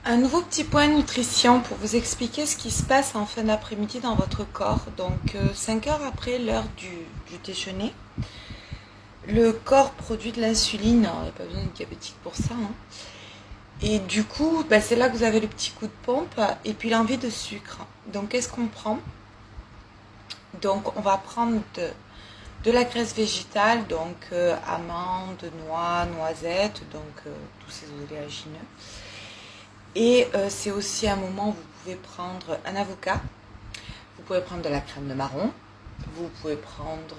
Un nouveau petit point nutrition pour vous expliquer ce qui se passe en fin d'après-midi dans votre corps. Donc 5 heures après l'heure du déjeuner, le corps produit de l'insuline. Alors, il n'y a pas besoin de diabétique pour ça, hein. Et du coup, c'est là que vous avez le petit coup de pompe et puis l'envie de sucre. Donc qu'est-ce qu'on prend? Donc on va prendre de la graisse végétale, donc amandes, noix, noisettes, donc tous ces oléagineux. Et c'est aussi un moment où vous pouvez prendre un avocat, vous pouvez prendre de la crème de marron, vous pouvez prendre,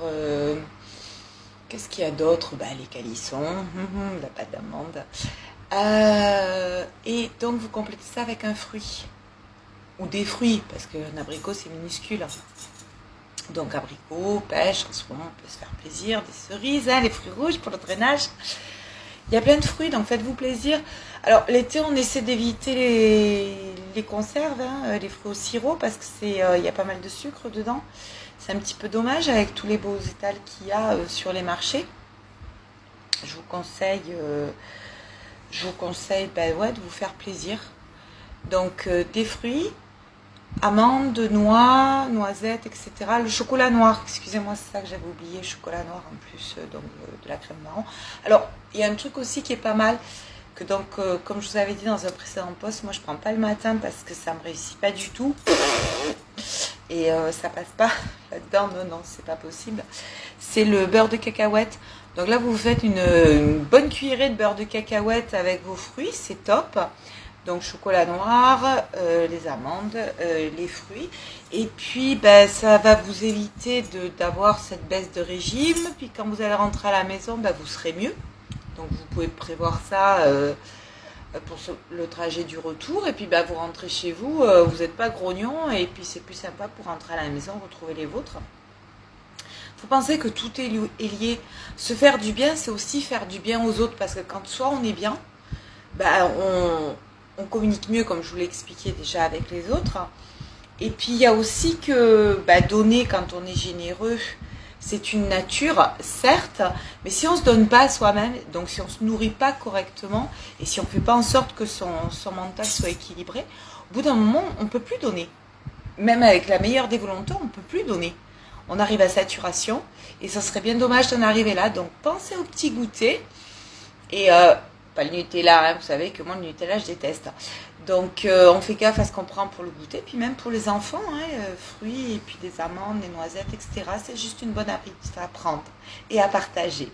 qu'est-ce qu'il y a d'autre? Les calissons, la pâte d'amande. Et donc vous complétez ça avec un fruit, ou des fruits, parce qu'un abricot c'est minuscule. Donc abricot, pêche, en ce moment on peut se faire plaisir, des cerises, les fruits rouges pour le drainage. Il y a plein de fruits, donc faites-vous plaisir. Alors l'été, on essaie d'éviter les conserves, les fruits au sirop, parce que il y a pas mal de sucre dedans. C'est un petit peu dommage avec tous les beaux étals qu'il y a sur les marchés. Je vous conseille, de vous faire plaisir. Donc des fruits, amandes, noix, noisettes, etc. Le chocolat noir, excusez-moi, c'est ça que j'avais oublié, chocolat noir en plus de la crème marron. Alors, il y a un truc aussi qui est pas mal, que donc, comme je vous avais dit dans un précédent post, moi je prends pas le matin parce que ça me réussit pas du tout. Et ça passe pas là-dedans, non, c'est pas possible. C'est le beurre de cacahuète. Donc là, vous faites une bonne cuillerée de beurre de cacahuète avec vos fruits, c'est top. Donc chocolat noir, les amandes, les fruits. Et puis ça va vous éviter d'avoir cette baisse de régime. Puis quand vous allez rentrer à la maison, vous serez mieux. Donc vous pouvez prévoir ça pour le trajet du retour. Et puis vous rentrez chez vous, vous n'êtes pas grognon. Et puis c'est plus sympa pour rentrer à la maison, retrouver les vôtres. Faut penser que tout est lié. Se faire du bien, c'est aussi faire du bien aux autres. Parce que quand soit on est bien, on communique mieux, comme je vous l'ai expliqué déjà, avec les autres. Et puis il y a aussi que donner quand on est généreux, c'est une nature, certes, mais si on ne se donne pas à soi-même, donc si on ne se nourrit pas correctement, et si on ne fait pas en sorte que son mental soit équilibré, au bout d'un moment, on ne peut plus donner. Même avec la meilleure des volontés, on ne peut plus donner. On arrive à saturation, et ça serait bien dommage d'en arriver là. Donc pensez au petit goûter, et pas le Nutella, vous savez que moi le Nutella je déteste. Donc on fait gaffe à ce qu'on prend pour le goûter, puis même pour les enfants, fruits et puis des amandes, des noisettes, etc. C'est juste une bonne habitude à prendre et à partager.